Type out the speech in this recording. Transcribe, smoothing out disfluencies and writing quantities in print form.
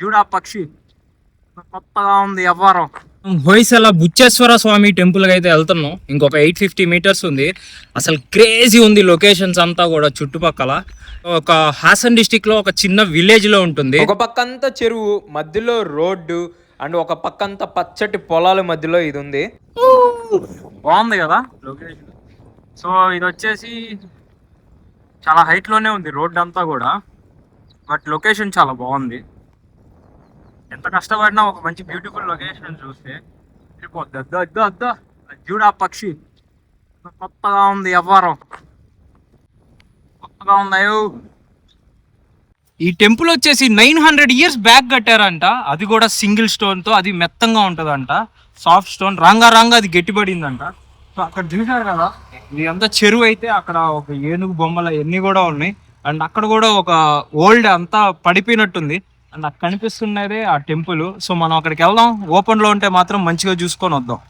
చూడు ఆ పక్షి కొత్తగా ఉంది వ్యవహారం. హొయసల బుచ్చేశ్వర స్వామి టెంపుల్ అయితే వెళ్తున్నాం. ఇంకొక 850 మీటర్స్ ఉంది. అసలు క్రేజీ ఉంది లొకేషన్స్ అంతా కూడా. చుట్టుపక్కల ఒక హాసన్ డిస్టిక్ లో ఒక చిన్న విలేజ్ లో ఉంటుంది. ఒక పక్కంతా చెరువు మధ్యలో రోడ్డు అండ్ ఒక పక్కంతా పచ్చటి పొలాల మధ్యలో ఇది ఉంది. బాగుంది కదా లొకేషన్. సో ఇది వచ్చేసి చాలా హైట్ లోనే ఉంది రోడ్ అంతా కూడా, బట్ లొకేషన్ చాలా బాగుంది. ఎంత కష్టపడినా ఒక మంచి బ్యూటిఫుల్ లొకేషన్ చూస్తే వెళ్ళిపోద్ది. అద్దో చూడు ఆ పక్షి కొత్తగా ఉంది వ్యవహారం. కొత్తగా ఉందాయో. ఈ టెంపుల్ వచ్చేసి 900 ఇయర్స్ బ్యాక్ కట్టారంట. అది కూడా సింగిల్ స్టోన్ తో. అది మెత్తంగా ఉంటదంట, సాఫ్ట్ స్టోన్. రాంగా అది గట్టిపడిందంట. సో అక్కడ చూసారు కదా, ఇది అంతా చెరువు అయితే అక్కడ ఒక ఏనుగు బొమ్మలు అన్నీ కూడా ఉన్నాయి. అండ్ అక్కడ కూడా ఒక ఓల్డ్ అంతా పడిపోయినట్టుంది. అండ్ అక్కడ కనిపిస్తున్నదే ఆ టెంపుల్. సో మనం అక్కడికి వెళ్దాం. ఓపెన్ లో ఉంటే మాత్రం మంచిగా చూసుకొని వద్దాం.